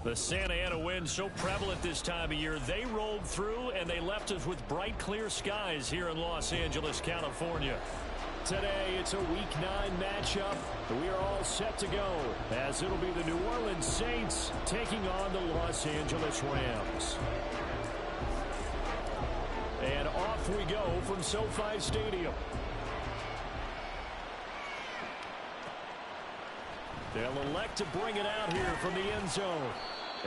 The Santa Ana wind so prevalent this time of year, they rolled through and they left us with bright, clear skies here in Los Angeles, California. Today, it's a Week 9 matchup. We are all set to go as it'll be the New Orleans Saints taking on the Los Angeles Rams. And off we go from SoFi Stadium. They'll elect to bring it out here from the end zone.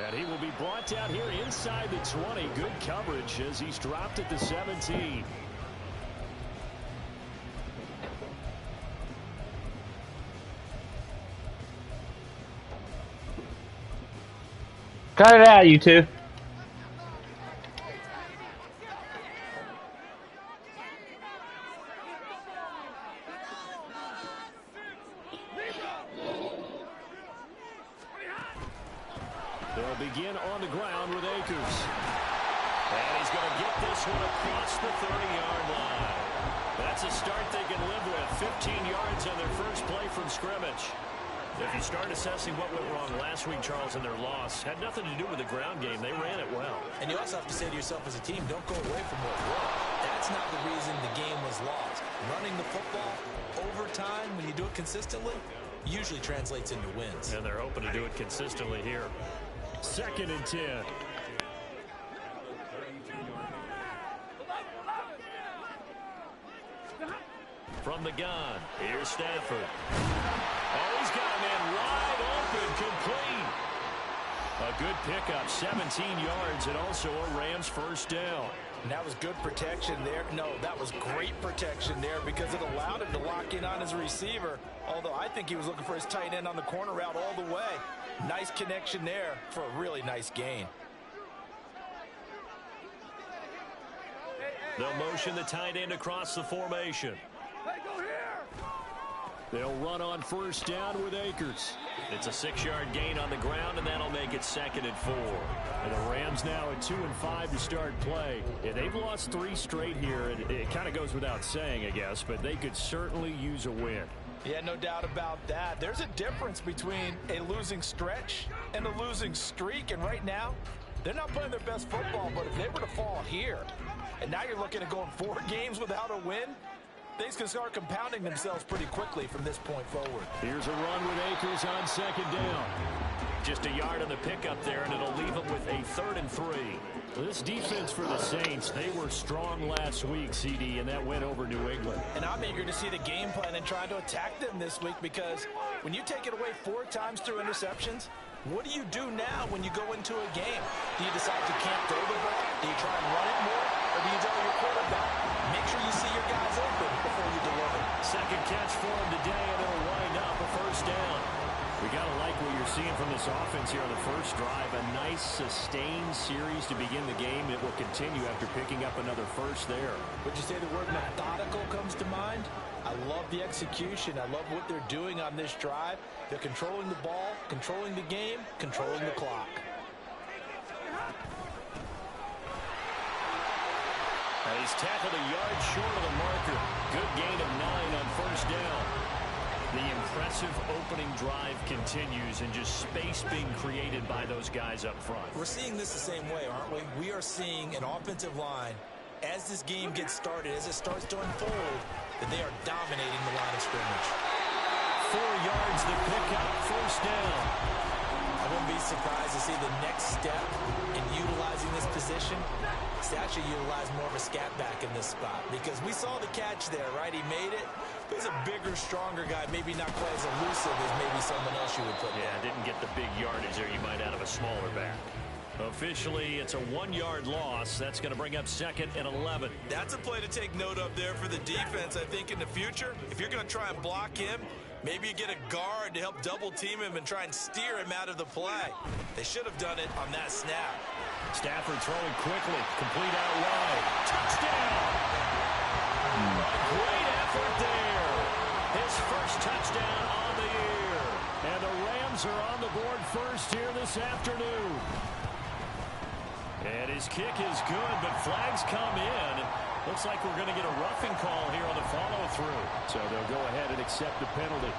And he will be brought down here inside the 20. Good coverage as he's dropped at the 17. Cut it out, you two. They'll begin on the ground with Akers. And he's going to get this one across the 30-yard line. That's a start they can live with. 15 yards on their first play from scrimmage. If you start assessing what went wrong last week, Charles, in their loss, had nothing to do with the ground game. They ran it well. And you also have to say to yourself as a team, don't go away from what worked. That's not the reason the game was lost. Running the football over time, when you do it consistently, usually translates into wins. And they're hoping to do it consistently here. 2nd and 10. From the gun, here's Stafford. Oh, he's got a man wide open, complete. A good pickup, 17 yards, and also a Rams first down. And that was good protection there. No, that was great protection there because it allowed him to lock in on his receiver. Although I think he was looking for his tight end on the corner route all the way. Nice connection there for a really nice gain. They'll motion the tight end across the formation. They'll run on first down with Akers. It's a 6-yard gain on the ground, and that'll make it 2nd and 4. And the Rams now at 2 and 5 to start play. Yeah, they've lost 3 straight here, and it kind of goes without saying, I guess, but they could certainly use a win. Yeah, no doubt about that. There's a difference between a losing stretch and a losing streak, and right now, they're not playing their best football, but if they were to fall here, and now you're looking at going 4 games without a win, things can start compounding themselves pretty quickly from this point forward. Here's a run with Akers on 2nd down. Just a yard on the pickup there, and it'll leave them with a 3rd and 3. This defense for the Saints, they were strong last week, CD, and that went over New England. And I'm eager to see the game plan and trying to attack them this week because when you take it away 4 times through interceptions, what do you do now when you go into a game? Do you decide you can't throw the ball? Do you try and run it more? Or do you tell your quarterback, make sure you see your guys open before you deliver? 2nd catch for him today, and it'll wind up a first down. We got to like what you're seeing from this offense here on the first drive. A nice, sustained series to begin the game. It will continue after picking up another first there. Would you say the word methodical comes to mind? I love the execution. I love what they're doing on this drive. They're controlling the ball, controlling the game, controlling the clock. He's tackled a yard short of the marker. Good gain of 9 on first down. The impressive opening drive continues and just space being created by those guys up front. We're seeing this the same way, aren't we? We are seeing an offensive line, as this game gets started, as it starts to unfold, that they are dominating the line of scrimmage. 4 yards to pick up, first down. I wouldn't be surprised to see the next step in utilizing this position is to actually utilize more of a scat back in this spot. Because we saw the catch there, right? He made it. He's a bigger, stronger guy, maybe not quite as elusive as maybe someone else you would put there. Yeah, didn't get the big yardage there you might out of a smaller back. Officially, it's a 1-yard loss. That's going to bring up 2nd and 11. That's a play to take note of there for the defense, I think, in the future. If you're going to try and block him, maybe you get a guard to help double-team him and try and steer him out of the play. They should have done it on that snap. Stafford throwing quickly, complete out wide. Touchdown! A great effort there. His first touchdown on the year. And the Rams are on the board first here this afternoon. And his kick is good, but flags come in. Looks like we're going to get a roughing call here on the follow-through. So they'll go ahead and accept the penalty.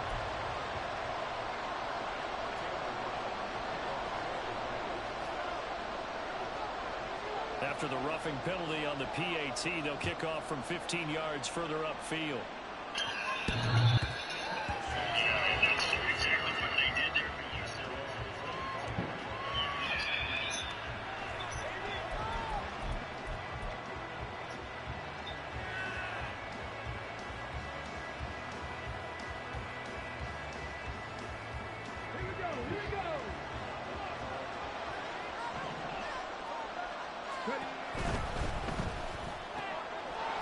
After the roughing penalty on the PAT, they'll kick off from 15 yards further upfield.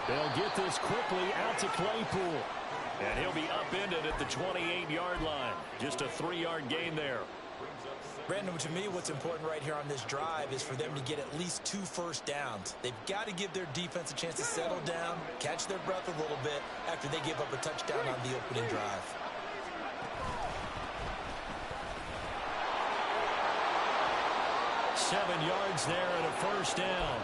They'll get this quickly out to Claypool. And he'll be upended at the 28-yard line. Just a 3-yard gain there. Brandon, to me, what's important right here on this drive is for them to get at least 2 first downs. They've got to give their defense a chance to settle down, catch their breath a little bit after they give up a touchdown on the opening drive. Seven yards there and a first down.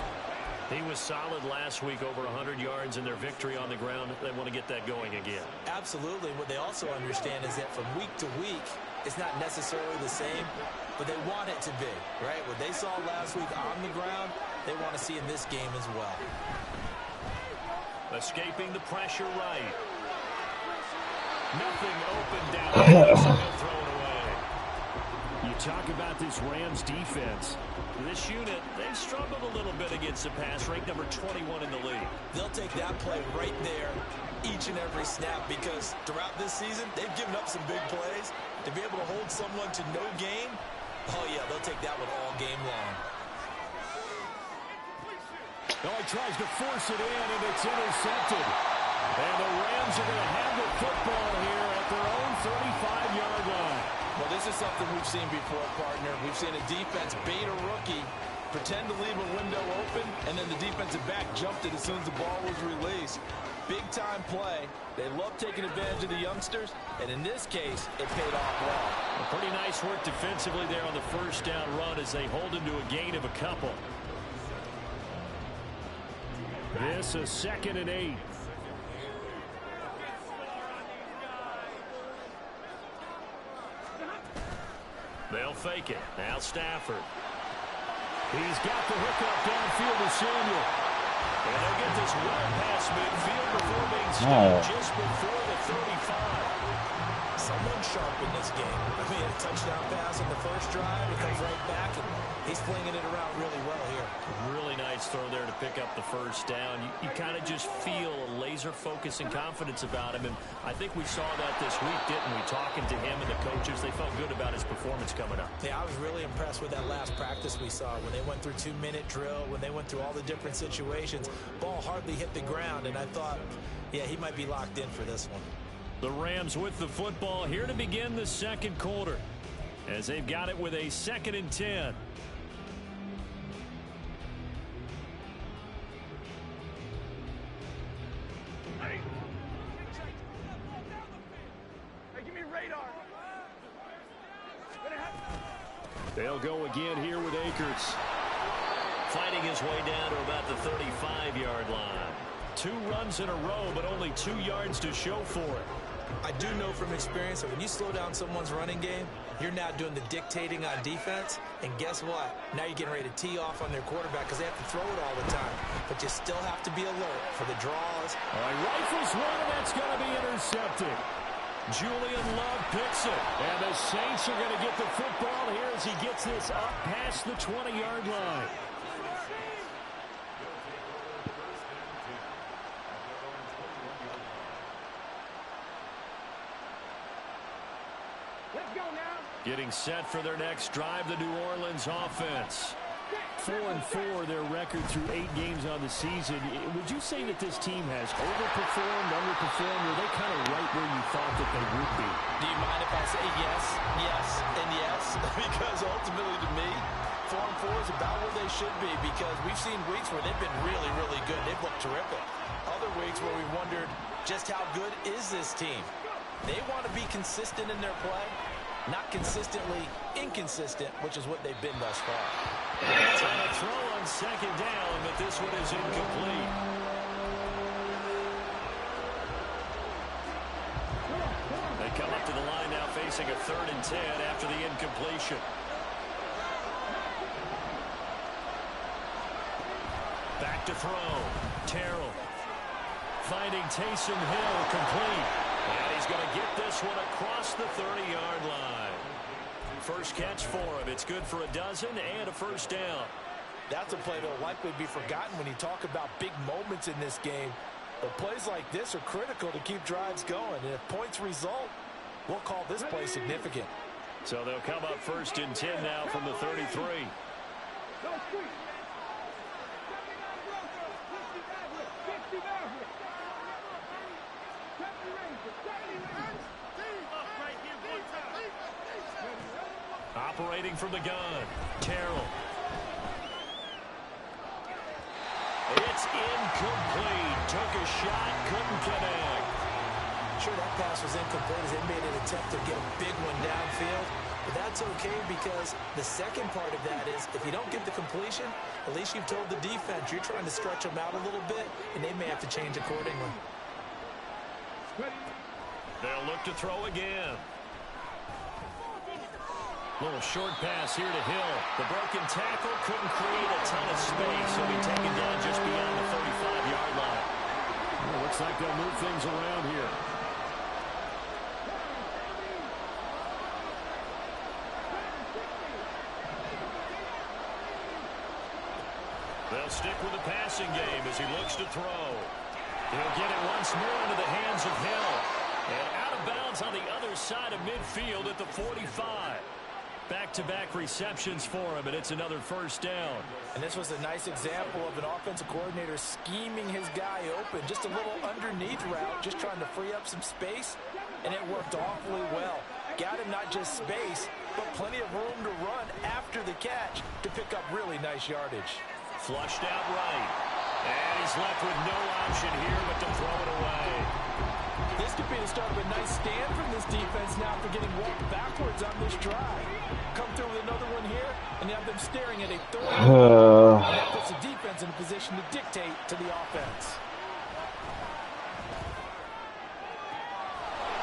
He was solid last week, over 100 yards in their victory on the ground. They want to get that going again. Absolutely. What they also understand is that from week to week, it's not necessarily the same, but they want it to be, right? What they saw last week on the ground, they want to see in this game as well. Escaping the pressure right. Nothing open down there, so they'll throw it away. You talk about this Rams defense. This unit, they've struggled a little bit against the pass, ranked number 21 in the league. They'll take that play right there each and every snap because throughout this season, they've given up some big plays. To be able to hold someone to no gain, oh yeah, they'll take that one all game long. Oh, he tries to force it in, and it's intercepted. And the Rams are going to have the football here at their own 35-yard line. Well, this is something we've seen before, partner. We've seen a defense bait a rookie, pretend to leave a window open, and then the defensive back jumped it as soon as the ball was released. Big-time play. They love taking advantage of the youngsters, and in this case, it paid off well. Pretty nice work defensively there on the first down run as they hold him to a gain of a couple. This is 2nd and 8. They'll fake it. Now Stafford. He's got the hookup downfield to Samuel. And they'll get this run past midfield before being stopped just before the 35. Someone sharp in this game. I mean, a touchdown pass on the first drive. It comes right back, and he's flinging it around really well here. Really nice throw there to pick up the first down. You kind of just feel a laser focus and confidence about him, and I think we saw that this week, didn't we? Talking to him and the coaches, they felt good about his performance coming up. Yeah, I was really impressed with that last practice we saw when they went through 2-minute drill, when they went through all the different situations. Ball hardly hit the ground, and I thought, yeah, he might be locked in for this one. The Rams with the football here to begin the second quarter as they've got it with a 2nd and 10. They'll go again here with Akers. Fighting his way down to about the 35-yard line. 2 runs in a row, but only 2 yards to show for it. I do know from experience that when you slow down someone's running game, you're now doing the dictating on defense. And guess what? Now you're getting ready to tee off on their quarterback because they have to throw it all the time. But you still have to be alert for the draws. All right, rifles one, and that's going to be intercepted. Julian Love picks it. And the Saints are going to get the football here as he gets this up past the 20-yard line. Getting set for their next drive, the New Orleans offense. 4-4, their record through 8 games on the season. Would you say that this team has overperformed, underperformed, or are they kind of right where you thought that they would be? Do you mind if I say yes, yes, and yes? Because ultimately to me, 4-4 is about where they should be because we've seen weeks where they've been really, really good. They've looked terrific. Other weeks where we wondered just how good is this team? They want to be consistent in their play, not consistently inconsistent, which is what they've been thus far. Trying to throw on second down, but this one is incomplete. They come up to the line now facing a 3rd and 10 after the incompletion. Back to throw. Terrell finding Taysom Hill, complete. And he's going to get this one across the 30-yard line. First catch for him. It's good for a dozen and a first down. That's a play that will likely be forgotten when you talk about big moments in this game. But plays like this are critical to keep drives going. And if points result, we'll call this play significant. So they'll come up 1st and 10 now from the 33. Operating from the gun, Terrell. It's incomplete. Took a shot, couldn't connect. Sure, that pass was incomplete as they made an attempt to get a big one downfield. But that's okay because the second part of that is if you don't get the completion, at least you've told the defense you're trying to stretch them out a little bit, and they may have to change accordingly. They'll look to throw again. Little short pass here to Hill. The broken tackle couldn't create a ton of space. He'll be taken down just beyond the 35-yard line. Well, looks like they'll move things around here. They'll stick with the passing game as he looks to throw. He'll get it once more into the hands of Hill. And out of bounds on the other side of midfield at the 45. Back-to-back receptions for him, and it's another first down. And this was a nice example of an offensive coordinator scheming his guy open. Just a little underneath route, just trying to free up some space, and it worked awfully well. Got him not just space, but plenty of room to run after the catch to pick up really nice yardage. Flushed out right. And he's left with no option here but to throw it away. This could be the start of a nice stand from this defense now for getting walked backwards on this drive. Come through with another one here, and you have them staring at a third. And that puts the defense in a position to dictate to the offense.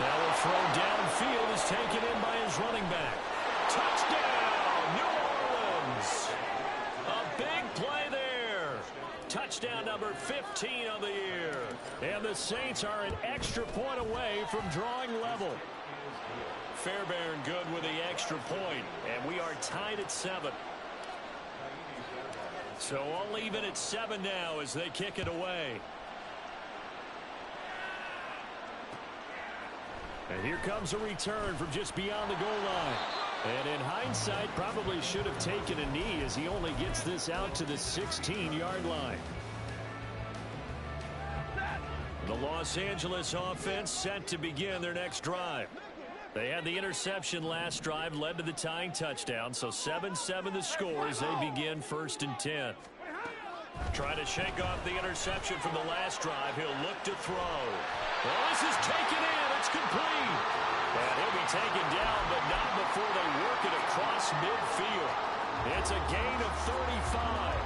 Now a throw downfield is taken in by his running back. Touchdown, New Orleans. A big play there. Touchdown number 15 of the year. And the Saints are an extra point away from drawing level. Fairbairn good with the extra point, and we are tied at 7. So all even at 7 now as they kick it away. And here comes a return from just beyond the goal line. And in hindsight, probably should have taken a knee as he only gets this out to the 16-yard line. The Los Angeles offense set to begin their next drive. They had the interception last drive, led to the tying touchdown, so 7-7 the score as they begin 1st and 10. Trying to shake off the interception from the last drive. He'll look to throw. Well, this is taken in. It's complete. And he'll be taken down, but not before they work it across midfield. It's a gain of 35.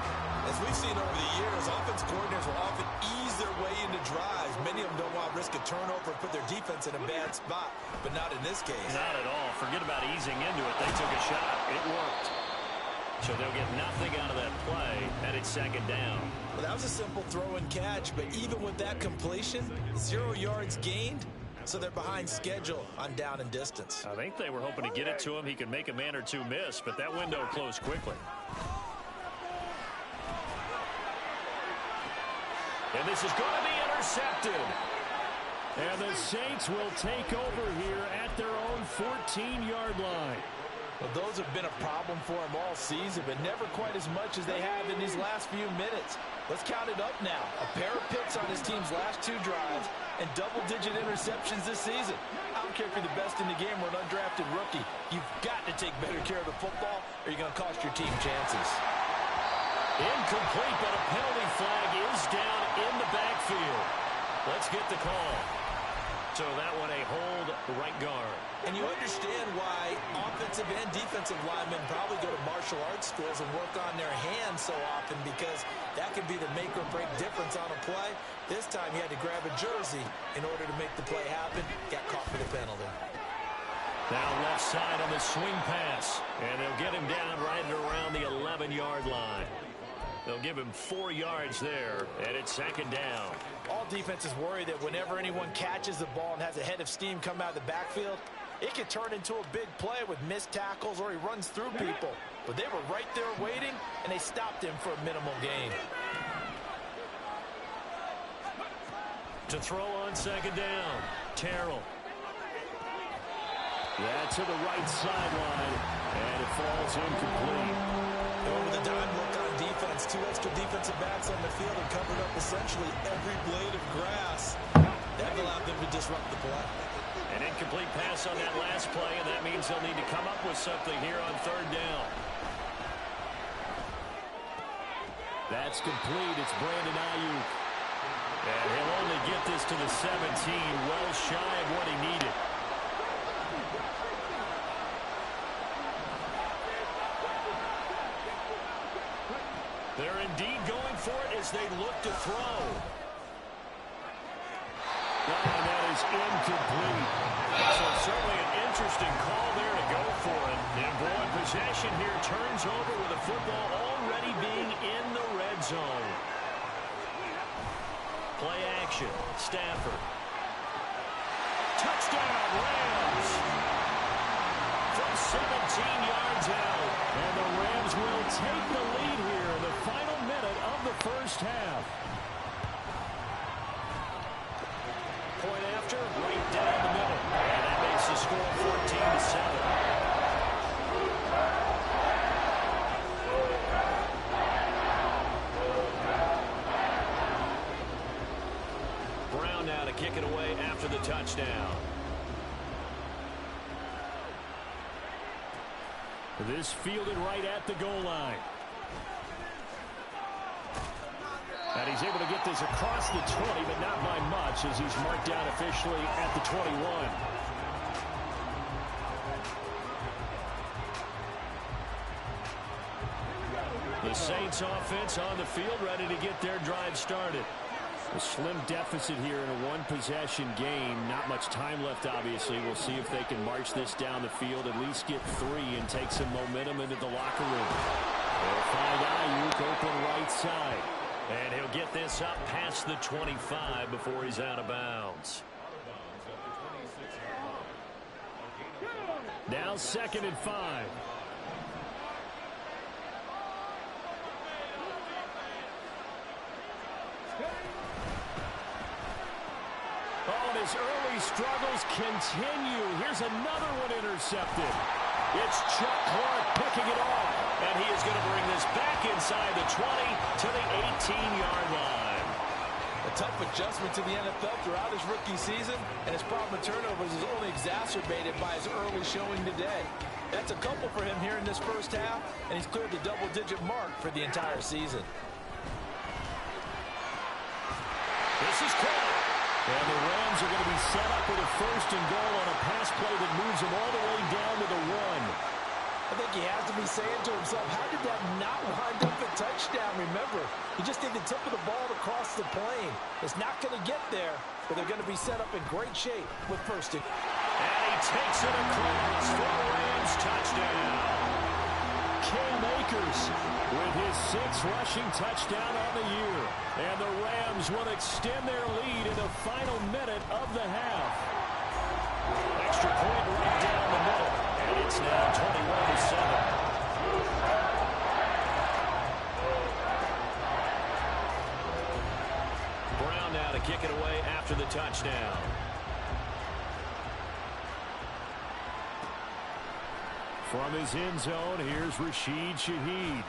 As we've seen over the years, offense coordinators will often ease their way into drives. Many of them don't want to risk a turnover and put their defense in a bad spot, but not in this case. Not at all. Forget about easing into it. They took a shot. It worked. So they'll get nothing out of that play, and it's 2nd down. Well, that was a simple throw and catch, but even with that completion, 0 yards gained, so they're behind schedule on down and distance. I think they were hoping to get it to him. He could make a man or two miss, but that window closed quickly. And this is going to be intercepted. And the Saints will take over here at their own 14-yard line. Well, those have been a problem for him all season, but never quite as much as they have in these last few minutes. Let's count it up now. A pair of picks on his team's last 2 drives and double-digit interceptions this season. I don't care if you're the best in the game or an undrafted rookie. You've got to take better care of the football or you're going to cost your team chances. Incomplete, but a penalty flag is down in the backfield. Let's get the call. So that one a hold right guard. And you understand why offensive and defensive linemen probably go to martial arts schools and work on their hands so often, because that can be the make or break difference on a play. This time he had to grab a jersey in order to make the play happen. Got caught for the penalty. Now left side on the swing pass. And they'll get him down right around the 11-yard line. They'll give him 4 yards there, and it's second down. All defenses worry that whenever anyone catches the ball and has a head of steam come out of the backfield, it can turn into a big play with missed tackles or he runs through people. But they were right there waiting, and they stopped him for a minimal gain. To throw on second down, Terrell. That's to the right sideline, and it falls incomplete. Over the dime look on defense. 2 extra defensive backs on the field and covered up essentially every blade of grass. That allowed them to disrupt the play. An incomplete pass on that last play, and that means they'll need to come up with something here on third down. That's complete. It's Brandon Ayuk. And he'll only get this to the 17, well shy of what he needed. They're indeed going for it as they look to throw. And that is incomplete. So certainly an interesting call there to go for it. And boy, possession here turns over with the football already being in the red zone. Play action, Stafford. Touchdown, Rams! From 17 yards out. And the Rams will take the lead here in the final minute of the first half. Point after, right down the middle. And that makes the score 14-7. Brown now to kick it away after the touchdown. This fielded right at the goal line. And he's able to get this across the 20, but not by much, as he's marked down officially at the 21. The Saints offense on the field, ready to get their drive started. A slim deficit here in a one-possession game. Not much time left, obviously. We'll see if they can march this down the field, at least get 3 and take some momentum into the locker room. They'll find Ayuk open right side. And he'll get this up past the 25 before he's out of bounds. Now 2nd and 5. Oh, and his early struggles continue. Here's another one intercepted. It's Chuck Clark picking it off. And he is going to bring this back inside the 20 to the 18-yard line. A tough adjustment to the NFL throughout his rookie season, and his problem with turnovers is only exacerbated by his early showing today. That's a couple for him here in this first half, and he's cleared the double-digit mark for the entire season. This is caught. And the Rams are going to be set up with a 1st and goal on a pass play that moves them all the way down to the 1. I think he has to be saying to himself, how did that not wind up a touchdown? Remember, he just did the tip of the ball to cross the plane. It's not going to get there, but they're going to be set up in great shape with 1st and goal. And he takes it across for a Rams touchdown. Cam Akers with his 6th rushing touchdown on the year. And the Rams will extend their lead in the final minute of the half. Extra point right down the middle. And it's now 21-7. Brown now to kick it away after the touchdown. From his end zone, here's Rashid Shaheed.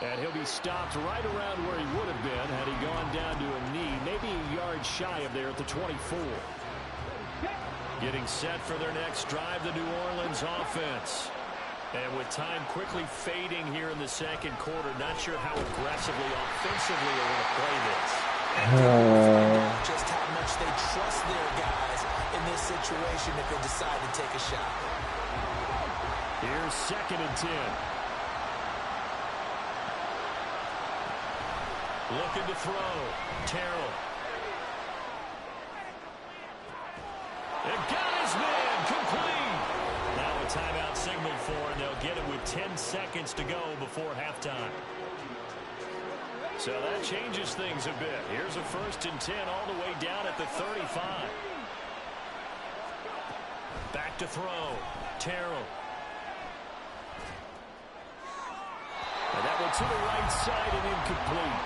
And he'll be stopped right around where he would have been had he gone down to a knee, maybe a yard shy of there at the 24. Getting set for their next drive, the New Orleans offense. And with time quickly fading here in the second quarter, not sure how aggressively, offensively they want to play this. Just how much they trust their guys in this situation if they decide to take a shot. Here's 2nd and 10. Looking to throw. Terrell. It got his man. Complete. Now a timeout signal for, and they'll get it with 10 seconds to go before halftime. So that changes things a bit. Here's a 1st and 10 all the way down at the 35. Back to throw. Terrell. And that one to the right side and incomplete.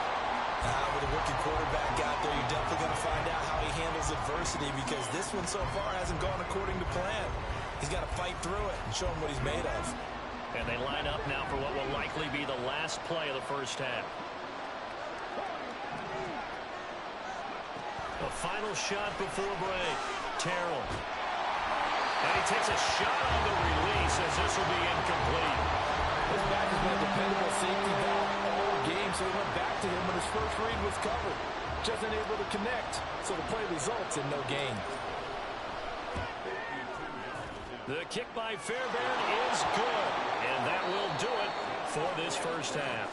With a rookie quarterback out there, you're definitely going to find out how he handles adversity because this one so far hasn't gone according to plan. He's got to fight through it and show him what he's made of. And they line up now for what will likely be the last play of the first half. The final shot before break. Terrell. And he takes a shot on the release as this will be incomplete. This back has been a dependable safety valve all game, so he went back to him when his first read was covered. Just unable to connect, so the play results in no gain. The kick by Fairbairn is good, and that will do it for this first half.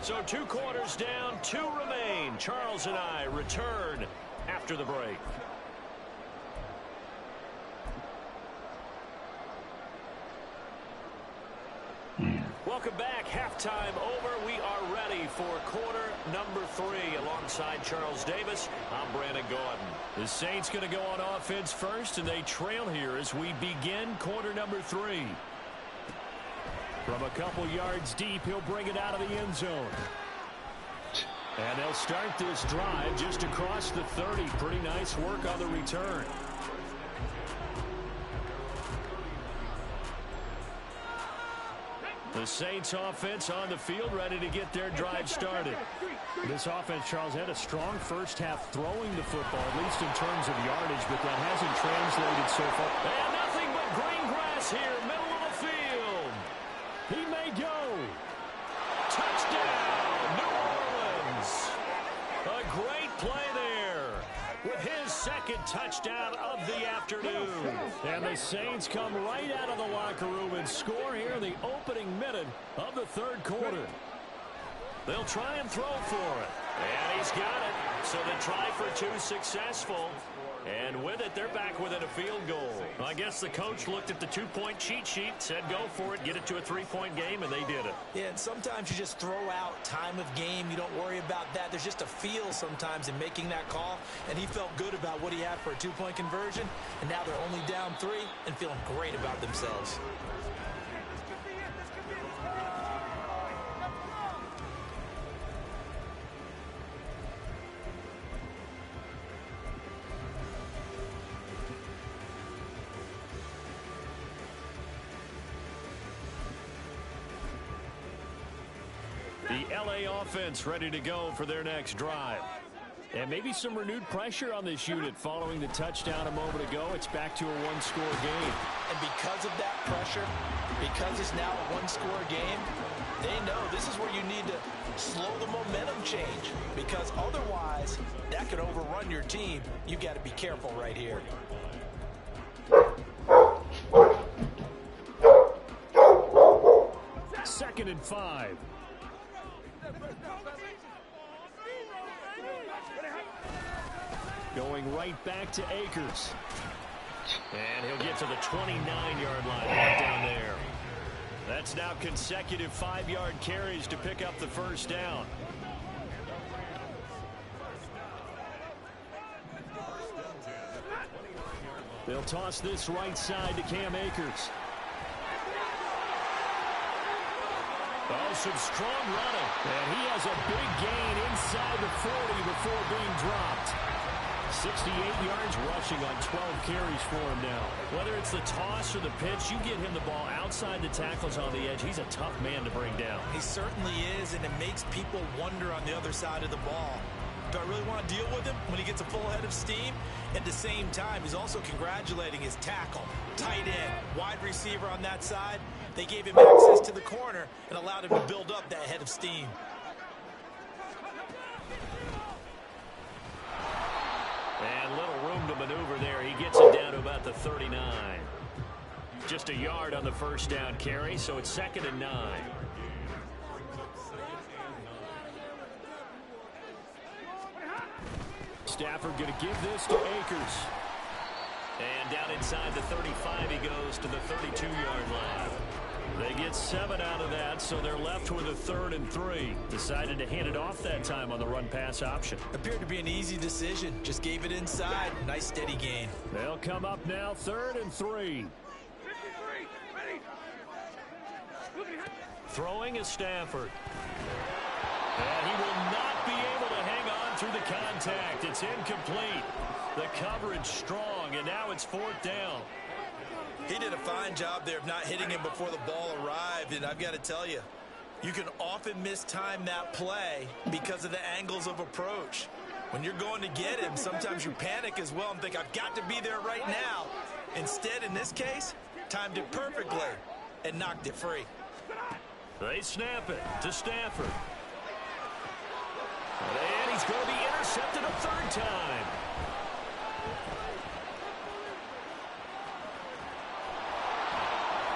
So 2 quarters down, 2 remain. Charles and I return after the break. Welcome back. Halftime over. We are ready for quarter number 3. Alongside Charles Davis, I'm Brandon Gordon. The Saints going to go on offense first, and they trail here as we begin quarter number 3. From a couple yards deep, he'll bring it out of the end zone. And they'll start this drive just across the 30. Pretty nice work on the return. The Saints offense on the field, ready to get their drive started. This offense, Charles, had a strong first half throwing the football, at least in terms of yardage, but that hasn't translated so far. And nothing but green grass here, middle of the field. He may go. Touchdown, New Orleans. A great play there with his 2nd touchdown of the afternoon. And the Saints come right out of the locker room and score here in the opening minute of the 3rd quarter. They'll try and throw for it. And he's got it. So the try for 2 successful. And with it, they're back within a field goal. Well, I guess the coach looked at the 2-point cheat sheet, said go for it, get it to a 3-point game, and they did it. Yeah, and sometimes you just throw out time of game. You don't worry about that. There's just a feel sometimes in making that call, and he felt good about what he had for a 2-point conversion, and now they're only down 3 and feeling great about themselves. The LA offense ready to go for their next drive. And maybe some renewed pressure on this unit following the touchdown a moment ago. It's back to a 1-score game. And because of that pressure, because it's now a 1-score game, they know this is where you need to slow the momentum change. Because otherwise, that could overrun your team. You got to be careful right here. Second and 5. Going right back to Akers. And he'll get to the 29-yard line right down there. That's now consecutive 5-yard carries to pick up the first down. They'll toss this right side to Cam Akers. Oh, some strong running. And he has a big gain inside the 40 before being dropped. 68 yards rushing on 12 carries for him now. Whether it's the toss or the pitch, you get him the ball outside the tackles on the edge. He's a tough man to bring down. He certainly is, and it makes people wonder on the other side of the ball. Do I really want to deal with him when he gets a full head of steam? At the same time, he's also congratulating his tackle, tight end, wide receiver on that side. They gave him access to the corner and allowed him to build up that head of steam. 39. Just a yard on the first down carry, so it's 2nd and 9. Stafford going to give this to Akers. And down inside the 35, he goes to the 32-yard line. They get 7 out of that, so they're left with a 3rd and 3. Decided to hand it off that time on the run-pass option. Appeared to be an easy decision. Just gave it inside. Nice steady gain. They'll come up now 3rd and 3. Throwing is Stafford. And he will not be able to hang on through the contact. It's incomplete. The coverage strong, and now it's 4th down. He did a fine job there of not hitting him before the ball arrived, and I've got to tell you, you can often mistime that play because of the angles of approach. When you're going to get him, sometimes you panic as well and think, I've got to be there right now. Instead, in this case, timed it perfectly and knocked it free. They snap it to Stafford. And he's going to be intercepted a 3rd time.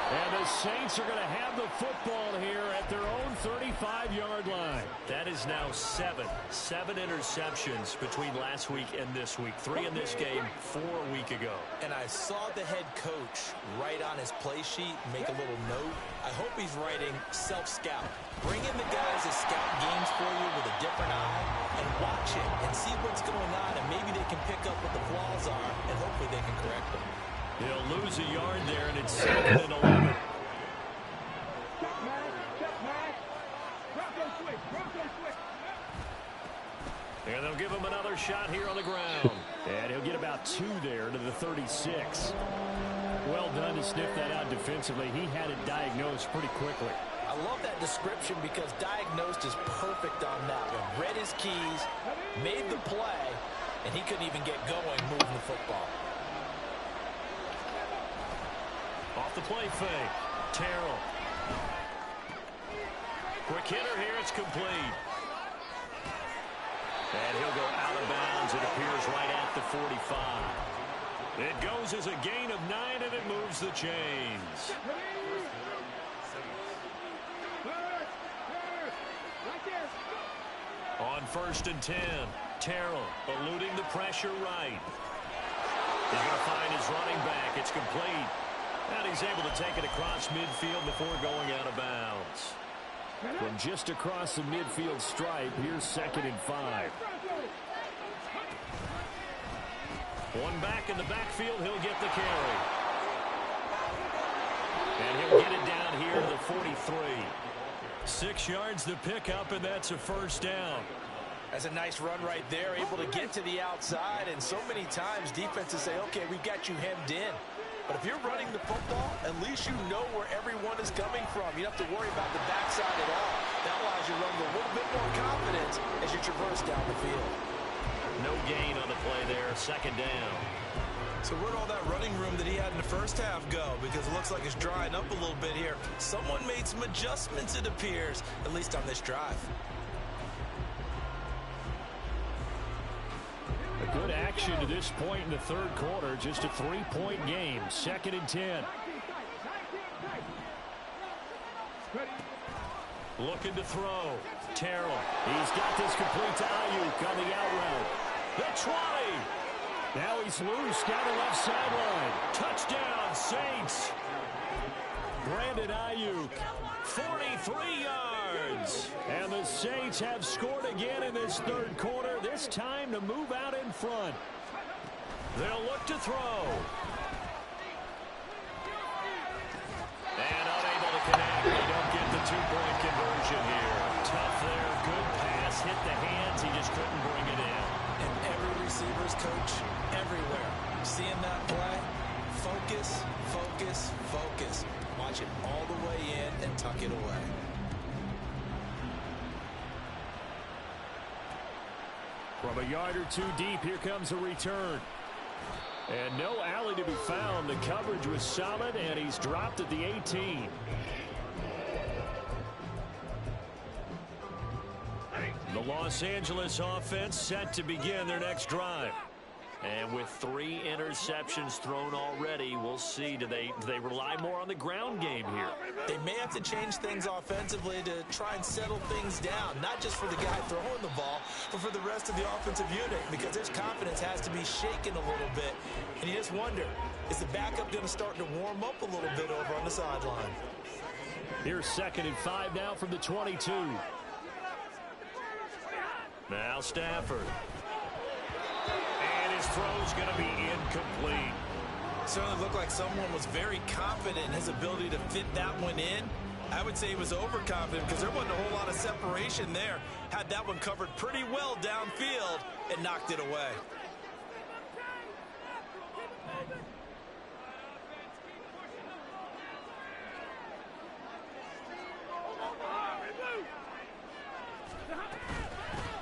And the Saints are going to have the football here at their own 35-yard line. That is now 7 interceptions between last week and this week. 3 in this game, 4 a week ago. And I saw the head coach write on his play sheet, make a little note. I hope he's writing self-scout. Bring in the guys that scout games for you with a different eye and watch it and see what's going on, and maybe they can pick up what the flaws are, and hopefully they can correct them. He'll lose a yard there, and it's 2nd and 11. And they'll give him another shot here on the ground. And he'll get about 2 there to the 36. Well done to sniff that out defensively. He had it diagnosed pretty quickly. I love that description because diagnosed is perfect on that one. Read his keys, made the play, and he couldn't even get going moving the football. Off the play fake. Terrell. Quick hitter here. It's complete. And he'll go out of bounds. It appears right at the 45. It goes as a gain of 9, and it moves the chains. On 1st and 10, Terrell eluding the pressure right. He's going to find his running back. It's complete. And he's able to take it across midfield before going out of bounds. From just across the midfield stripe, here's 2nd and 5. One back in the backfield, he'll get the carry. And he'll get it down here to the 43. 6 yards to pick up, and that's a 1st down. That's a nice run right there, able to get to the outside, and so many times defenses say, okay, we've got you hemmed in. But if you're running the football, at least you know where everyone is coming from. You don't have to worry about the backside at all. That allows you to run with a little bit more confidence as you traverse down the field. No gain on the play there, 2nd down. So where'd all that running room that he had in the first half go? Because it looks like it's drying up a little bit here. Someone made some adjustments, it appears, at least on this drive. A good action to this point in the 3rd quarter. Just a 3-point game. 2nd and 10. Looking to throw. Terrell. He's got this complete to Ayuk on the out route. The 20. Now he's loose down the left sideline. Touchdown, Saints. Brandon Ayuk. 43 yards. And the Saints have scored again in this 3rd quarter. This time to move out in front. They'll look to throw. And unable to connect. They don't get the 2-point conversion here. Tough there. Good pass. Hit the hands. He just couldn't bring it in. And every receiver's coach everywhere. Seeing that play, focus, focus, focus. Watch it all the way in and tuck it away. From a yard or 2 deep, here comes a return. And no alley to be found. The coverage was solid, and he's dropped at the 18. The Los Angeles offense set to begin their next drive. And with 3 interceptions thrown already, we'll see. Do they rely more on the ground game here? They may have to change things offensively to try and settle things down, not just for the guy throwing the ball, but for the rest of the offensive unit, because his confidence has to be shaken a little bit. And you just wonder, is the backup going to start to warm up a little bit over on the sideline? Here's 2nd and 5 now from the 22. Now Stafford. And his throw's going to be incomplete. Certainly looked like someone was very confident in his ability to fit that one in. I would say he was overconfident because there wasn't a whole lot of separation there. Had that one covered pretty well downfield and knocked it away.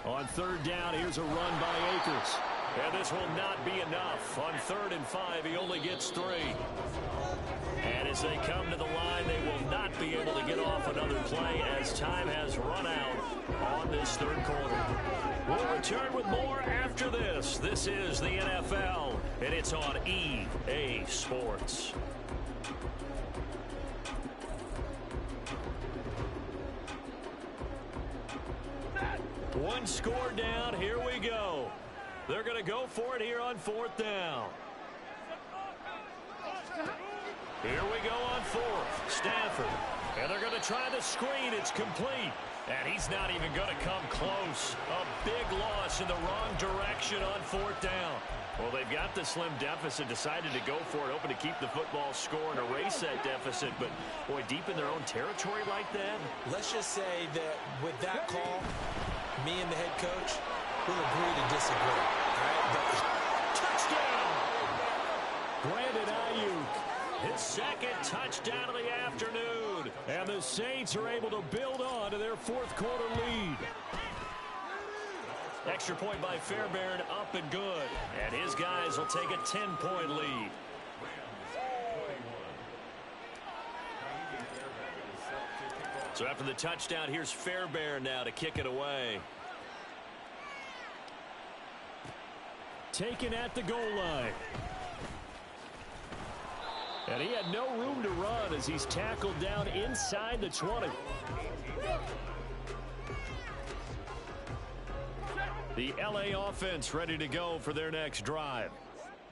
On 3rd down, here's a run by Akers. And this will not be enough. On 3rd and 5, he only gets 3. And as they come to the line, they will not be able to get off another play as time has run out on this 3rd quarter. We'll return with more after this. This is the NFL, and it's on EA Sports. One score down. Here we go. They're going to go for it here on 4th down. Here we go on 4th. Stafford. And they're going to try the screen. It's complete. And he's not even going to come close. A big loss in the wrong direction on 4th down. Well, they've got the slim deficit, decided to go for it, hoping to keep the football score and erase that deficit. But, boy, deep in their own territory like that. Let's just say that with that call, me and the head coach will agree to disagree. All right? But touchdown! Brandon Ayuk, his 2nd touchdown of the afternoon. And the Saints are able to build on to their 4th quarter lead. Extra point by Fairbairn, up and good. And his guys will take a 10-point lead. So after the touchdown, here's Fairbairn now to kick it away. Taken at the goal line. And he had no room to run as he's tackled down inside the 20. The LA offense ready to go for their next drive.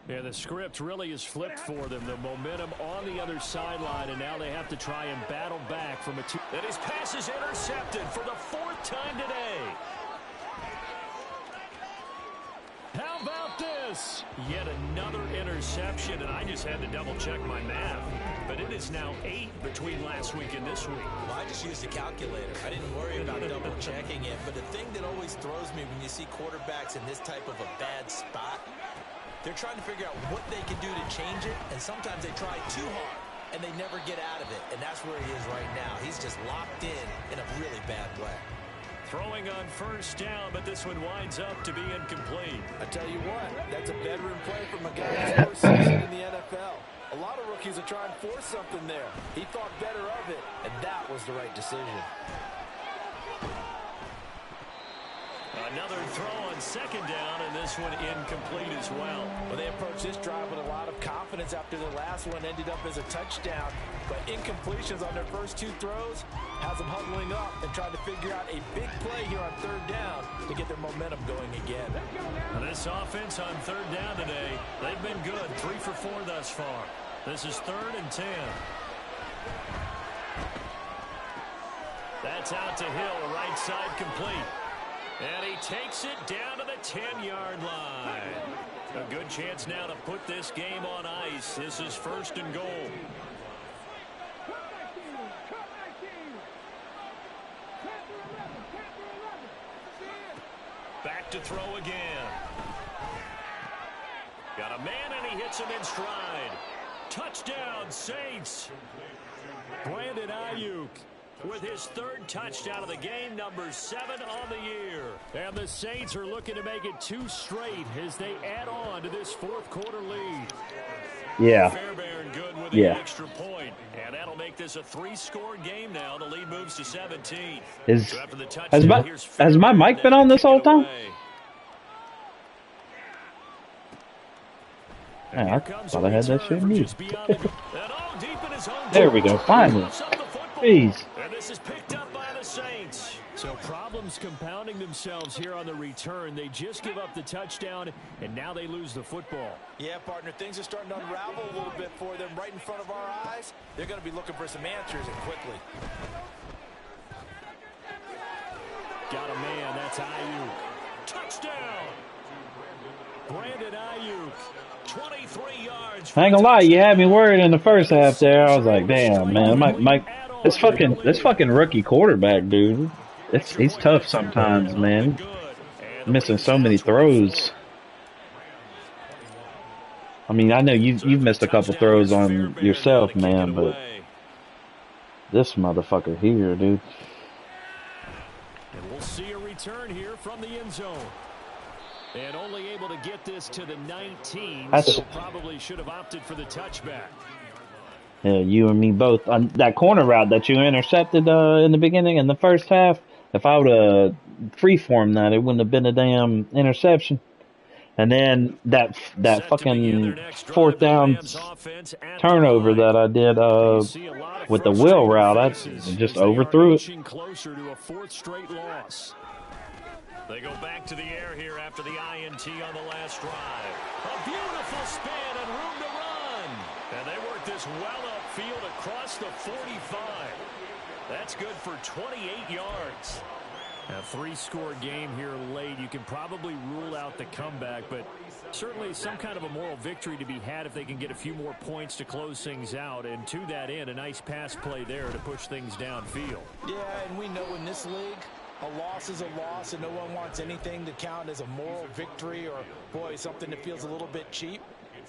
Yeah, the script really is flipped for them. The momentum on the other sideline, and now they have to try and battle back from a two. And his pass is intercepted for the 4th time today. How about this? Yet another interception, and I just had to double-check my math. But it is now 8 between last week and this week. Well, I just used a calculator. I didn't worry about double-checking it. But the thing that always throws me when you see quarterbacks in this type of a bad spot, they're trying to figure out what they can do to change it, and sometimes they try too hard, and they never get out of it. And that's where he is right now. He's just locked in a really bad way. Throwing on 1st down, but this one winds up to be incomplete. I tell you what, that's a veteran play from a guy who's 4th season in the NFL. A lot of rookies are trying to force something there. He thought better of it, and that was the right decision. Another throw on 2nd down, and this one incomplete as well. Well, they approached this drive with a lot of confidence after their last one ended up as a touchdown. But incompletions on their first 2 throws has them huddling up and trying to figure out a big play here on 3rd down to get their momentum going again. This offense on 3rd down today, they've been good. 3 for 4 thus far. This is 3rd and 10. That's out to Hill, right side complete. And he takes it down to the 10-yard line. A good chance now to put this game on ice. This is 1st and goal. Back to throw again. Got a man, and he hits him in stride. Touchdown, Saints. Brandon Ayuk with his 3rd touchdown of the game, number 7 on the year. And the Saints are looking to make it 2 straight as they add on to this 4th quarter lead. Yeah. Fairbairn good with the extra point, and that'll make this a 3-score game now. The lead moves to 17. So after the touchdown, has my mic been on this whole time? And Man, I here comes a thought I had that return shit from muted. just beyond the and all deep in his own There we go. territory. Finally. Picks up the football. Jeez. And this is picked up by the Saints. So problems compounding themselves here on the return. They just give up the touchdown, and now they lose the football. Yeah, partner, things are starting to unravel a little bit for them right in front of our eyes. They're going to be looking for some answers, and quickly. Got a man. That's Ayuk. Touchdown. Brandon Ayuk. 23 yards. I ain't gonna lie, you had me worried in the first half there. I was like, damn, man, this fucking rookie quarterback, dude. He's tough sometimes, man. Missing so many throws. I mean, I know you've missed a couple throws on yourself, man, but this motherfucker here, dude. And we'll see a return here from the end zone. And only able to get this to the 19, so probably should have opted for the touchback. Yeah, you and me both. On that corner route that you intercepted in the beginning, in the first half, if I would have freeformed that, it wouldn't have been a damn interception. And then that fucking fourth down turnover that I did with the wheel route, I just overthrew it. Closer to a fourth straight loss. They go back to the air here after the INT on the last drive. A beautiful spin and room to run. And they work this well upfield across the 45. That's good for 28 yards. A three-score game here late. You can probably rule out the comeback, but certainly some kind of a moral victory to be had if they can get a few more points to close things out. And to that end, a nice pass play there to push things downfield. Yeah, and we know in this league, a loss is a loss, and no one wants anything to count as a moral victory or, boy, something that feels a little bit cheap.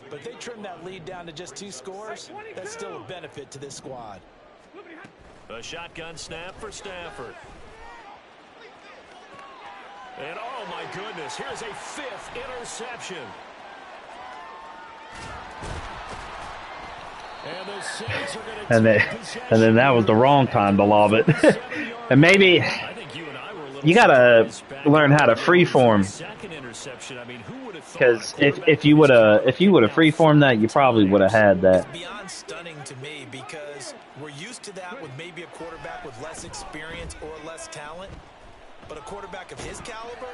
But if they trim that lead down to just 2 scores, that's still a benefit to this squad. A shotgun snap for Stafford. And, oh, my goodness, here's a 5th interception. And the Saints are going to and then that was the wrong time to lob it. And maybe you got to learn how to freeform. Because if you would have freeformed that, you probably would have had that. It's beyond stunning to me because we're used to that with maybe a quarterback with less experience or less talent. But a quarterback of his caliber,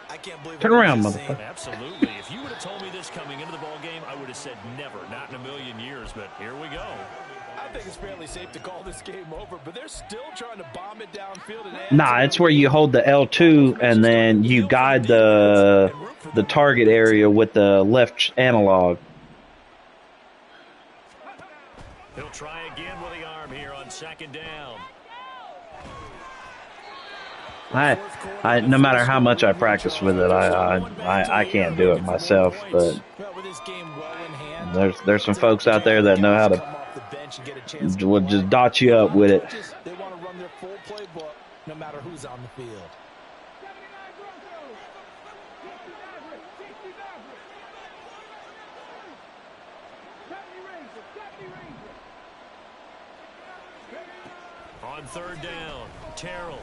I can't believe. Turn around, motherfucker. Absolutely. If you would have told me this coming into the ball game, I would have said never, not in a million years. But here we go. I think it's fairly safe to call this game over, but they're still trying to bomb it downfield. Nah, it's where you hold the L2 and then you guide the target area with the left analog. He'll try again with the arm here on 2nd down. I no matter how much I practice with it, I can't do it myself. But there's some folks out there that know how to will just dot you up with it. They want to run their full playbook no matter who's on the field. On 3rd down, Terrell.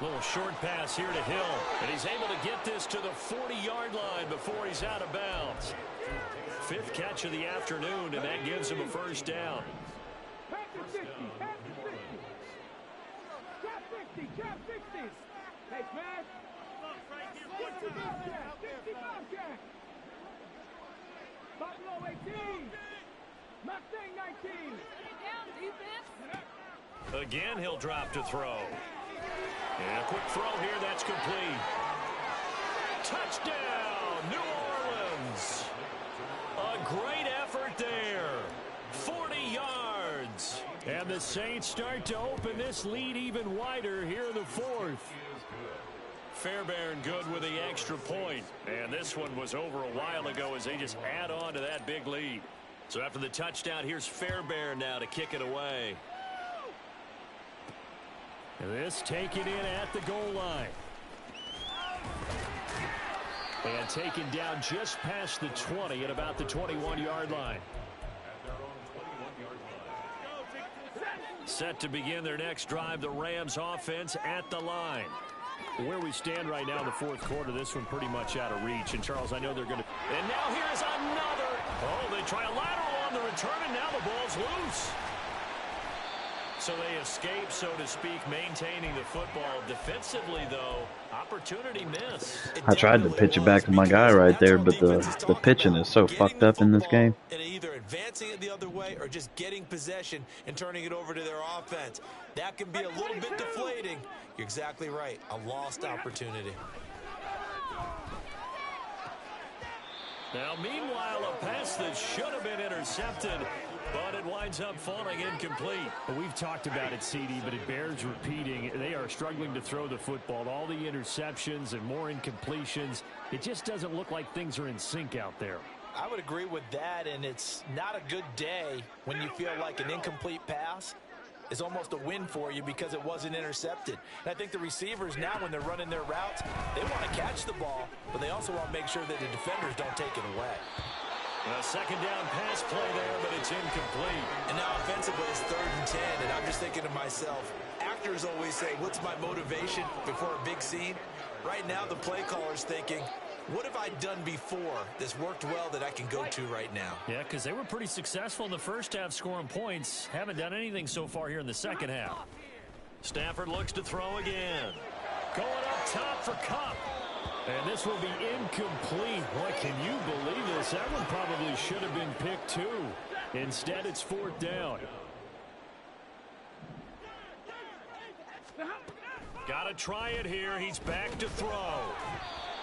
Little short pass here to Hill, and he's able to get this to the 40-yard line before he's out of bounds. 5th catch of the afternoon, and that gives him a 1st down. Again, he'll drop to throw. And a quick throw here, that's complete. Touchdown, New Orleans. A great effort there. 40 yards. And the Saints start to open this lead even wider here in the 4th. Fairbairn good with the extra point. And this one was over a while ago as they just add on to that big lead. So after the touchdown, here's Fairbairn now to kick it away. This taken in at the goal line. And taken down just past the 20 at about the 21-yard line. Set to begin their next drive, the Rams offense at the line. Where we stand right now in the fourth quarter, this one pretty much out of reach. And, Charles, I know they're going to... And now here's another. Oh, they try a lateral on the return, and now the ball's loose. So they escape, so to speak, maintaining the football. Defensively, though, opportunity miss. I tried to pitch it back to my guy right there, but the pitching is so fucked up in this game. And either advancing it the other way or just getting possession and turning it over to their offense. That can be a little bit deflating. You're exactly right. A lost opportunity. Now, meanwhile, a pass that should have been intercepted, but it winds up falling incomplete. Well, we've talked about it, CD, but it bears repeating. They are struggling to throw the football. All the interceptions and more incompletions. It just doesn't look like things are in sync out there. I would agree with that, and it's not a good day when you feel like an incomplete pass is almost a win for you because it wasn't intercepted. And I think the receivers now, when they're running their routes, they want to catch the ball, but they also want to make sure that the defenders don't take it away. A second down pass play there, but it's incomplete. And now offensively it's 3rd and 10, and I'm just thinking to myself, actors always say, what's my motivation before a big scene? Right now the play caller's thinking, what have I done before that's worked well that I can go to right now? Yeah, because they were pretty successful in the first half scoring points. Haven't done anything so far here in the second half. Stafford looks to throw again. Going up top for Kupp. And this will be incomplete. Boy, can you believe this? That one probably should have been picked too. Instead, it's 4th down. Got to try it here. He's back to throw.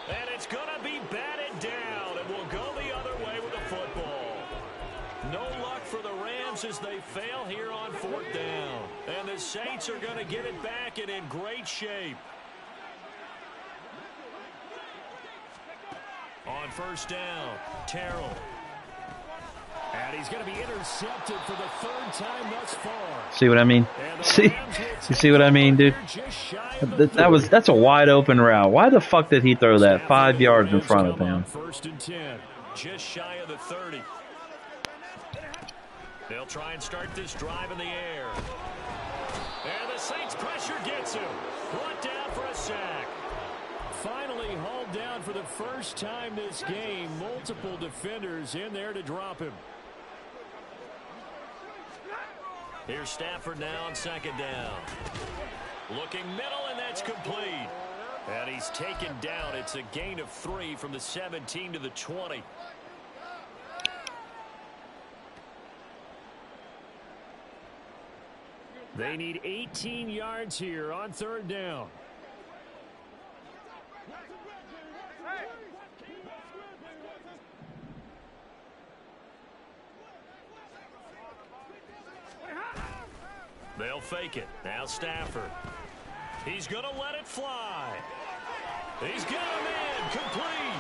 And it's going to be batted down, and we'll go the other way with the football. No luck for the Rams as they fail here on 4th down. And the Saints are going to get it back and in great shape. On 1st down, Terrell. And he's going to be intercepted for the 3rd time thus far. See what I mean? You see what I mean, dude? That's a wide open route. Why the fuck did he throw that 5 yards in front of him? 1st and 10, just shy of the 30. They'll try and start this drive in the air. And the Saints pressure gets him. Brought down for a sack. Finally hauled down for the first time this game. Multiple defenders in there to drop him. Here's Stafford now on 2nd down. Looking middle, and that's complete. And he's taken down. It's a gain of 3 from the 17 to the 20. They need 18 yards here on 3rd down. They'll fake it. Now Stafford. He's going to let it fly. He's got him in. Complete.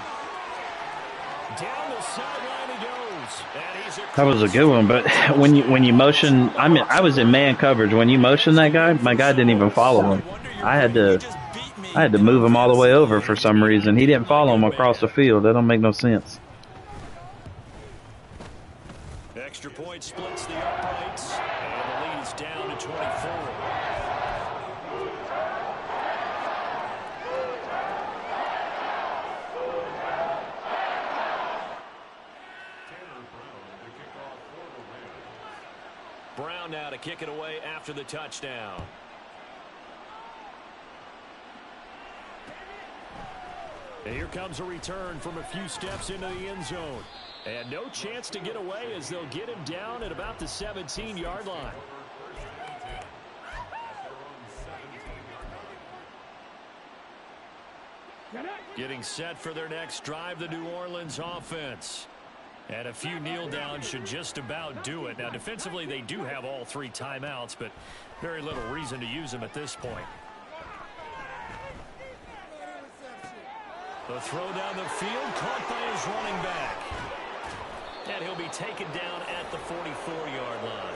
Down the sideline he goes. And he's that was a good one, but when you motion, I was in man coverage. When you motion that guy, my guy didn't even follow him. I had to move him all the way over for some reason. He didn't follow him across the field. That don't make no sense. Extra point splits the uprights, and the lead is down to 24. Brown now to kick it away after the touchdown. And here comes a return from a few steps into the end zone. And no chance to get away as they'll get him down at about the 17-yard line. Getting set for their next drive, the New Orleans offense. And a few kneel downs should just about do it. Now, defensively, they do have all 3 timeouts, but very little reason to use them at this point. The throw down the field, caught by his running back. And he'll be taken down at the 44-yard line.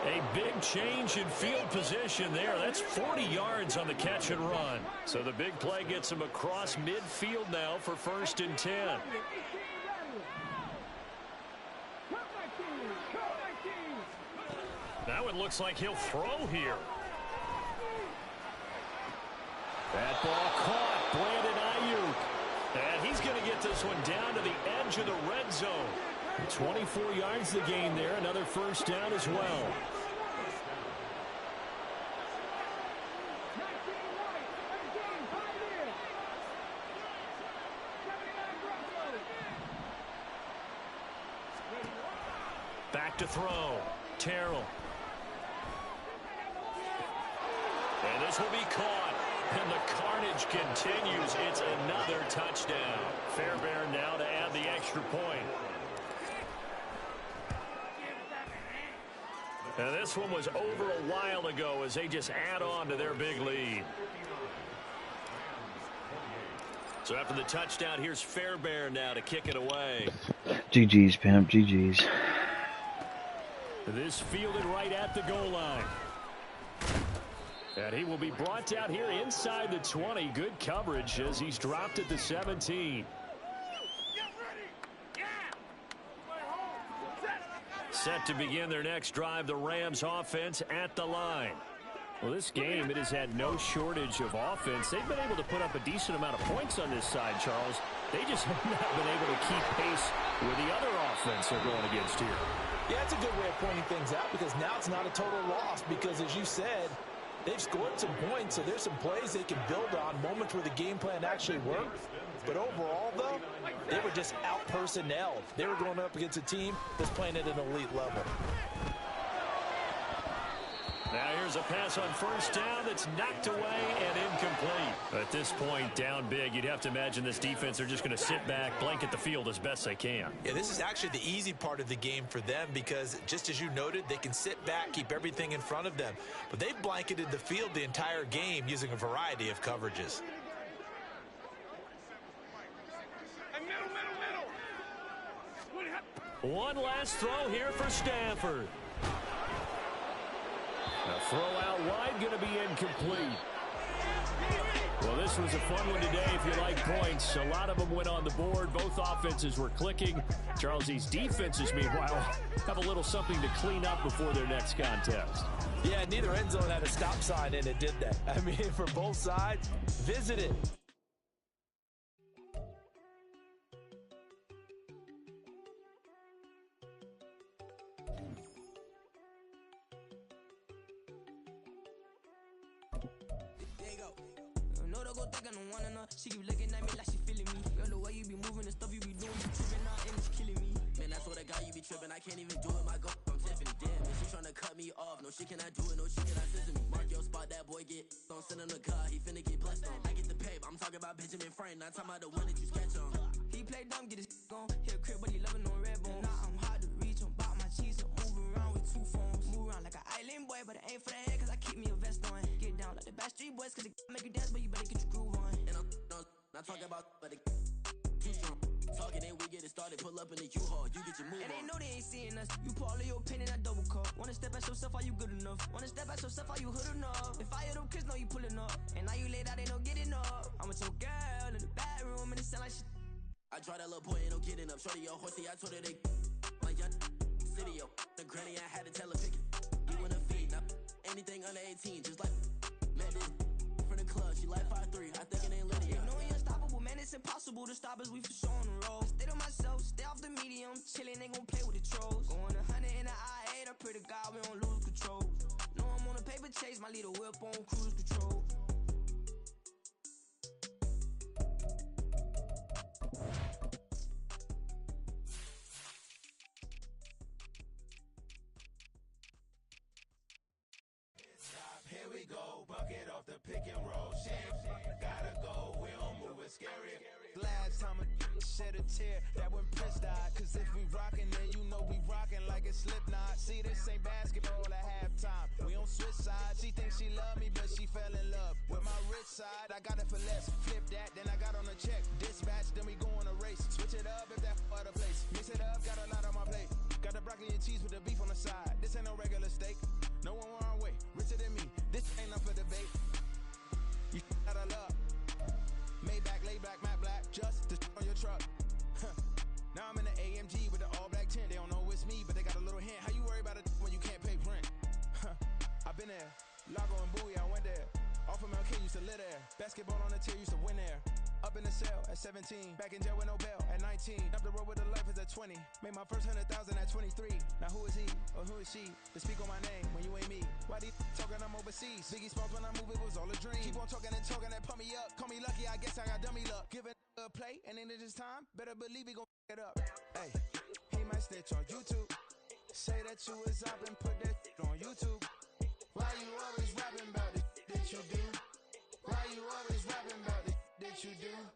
A big change in field position there. That's 40 yards on the catch and run. So the big play gets him across midfield now for 1st and 10. Now it looks like he'll throw here. That ball caught. Brandon Ayuk. And he's going to get this one down to the edge of the red zone. 24 yards the gain there. Another first down as well. Back to throw. Terrell. And this will be caught. And the carnage continues. It's another touchdown. Fairbairn now to add the extra point. And this one was over a while ago as they just add on to their big lead. So after the touchdown, here's Fairbairn now to kick it away. GG's, pimp. GG's. This fielded right at the goal line. And he will be brought out here inside the 20. Good coverage as he's dropped at the 17. Set to begin their next drive, the Rams offense at the line. Well, this game, it has had no shortage of offense. They've been able to put up a decent amount of points on this side, Charles. They just have not been able to keep pace with the other offense they're going against here. Yeah, it's a good way of pointing things out because now it's not a total loss because, as you said, they've scored some points, so there's some plays they can build on, moments where the game plan actually worked. But overall, though, they were just out-personnelled. They were going up against a team that's playing at an elite level. Now here's a pass on first down that's knocked away and incomplete. At this point, down big, you'd have to imagine this defense are just going to sit back, blanket the field as best they can. Yeah, this is actually the easy part of the game for them because, just as you noted, they can sit back, keep everything in front of them. But they've blanketed the field the entire game using a variety of coverages. One last throw here for Stafford. A throw out wide, going to be incomplete. Well, this was a fun one today if you like points. A lot of them went on the board. Both offenses were clicking. Charles, these defenses, meanwhile, have a little something to clean up before their next contest. Yeah, neither end zone had a stop sign, and it did that. I mean, for both sides, visit it. She keep looking at me like she feeling me. Girl, the way you be moving and stuff you be doing, you tripping out and it's killing me. Man, that's what I got, you be tripping. I can't even do it, my girl, I'm Tiffany. Damn, man, she tryna cut me off. No shit can I do it, no shit can I listen to me. Mark your spot, that boy get don't send him the car, he finna get blessed on. I get the pay, I'm talking about Benjamin Franklin, not talking about the one that you sketch on. He play dumb, get his gone. Hit a crib, but he loving on red bone. Now I'm hard to reach, I'm bout my cheese, I'm moving around with two phones. Move around like an island boy, but it ain't for the head, cause I keep me a vest on. Get down like the Backstreet Boys, cause it make you dance, but you better get your groove on. And I'm not talking about, but it too strong. Talking, then we get it started. Pull up in the U-Haul, you get your move on. And they know they ain't seeing us. You pull all of your pen in that double cup. Wanna step at yourself, are you good enough? Wanna step at yourself, are you hood enough? If I hear them kids, know you pulling up. And now you laid out, they no getting up. I'm with your girl in the bedroom, and it sound like shit. I tried that little boy, ain't no getting up. Shorty, yo, horsey, I told her they my young city, yo. The granny, I had to tell her pick it. You in the feed, now anything under 18, just like met this from the club. She like 5'3", I think it ain't Lydia. You know we unstoppable, man, it's impossible to stop us, we for sure on the road. Stay to myself, stay off the medium, chillin', ain't gon' play with the trolls. Going 100 in the I-8, I pray to God we don't lose control. No, I'm on a paper chase, my little whip on cruise control. Here we go, bucket off the pick and roll. Shit, gotta go, we don't move it scary. Last time a shed a tear, that when Prince died. Cause if we rockin', then you know we rockin' like a Slipknot. See, this ain't basketball at halftime. We don't switch sides. She thinks she love me, but she fell in love with my rich side. I got it for less. Flip that, then I got on a check. Dispatch, then we go on a race. Switch it up if that other place. Mix it up, got a lot on my plate. Got the broccoli and cheese with the beef on the side. This ain't no regular steak. No one wrong way, richer than me. This ain't up for debate. You out of luck. Maybach, lay back, matte black, just to on your truck. Now I'm in the AMG with the all black tint. They don't know it's me, but they got a little hint. How you worry about it when you can't pay rent? I've been there, Lago and Bowie, I went there. Off of MLK, used to live there. Basketball on the tier, used to win there. Up in the cell at 17, back in jail with no bail at 19. Up the road with the life is at 20. Made my first 100,000 at 23. Now who is he or who is she to speak on my name when you ain't me? Why these talking I'm overseas? Biggie Smalls when I move it was all a dream. Keep on talking and pump me up. Call me lucky, I guess I got dummy luck. Give it a play and then it is time. Better believe he gon' it up. Hey, he might snitch on YouTube. Say that you was up and put that on YouTube. Why you always rapping about it that you do? Why you always rapping about it that you do?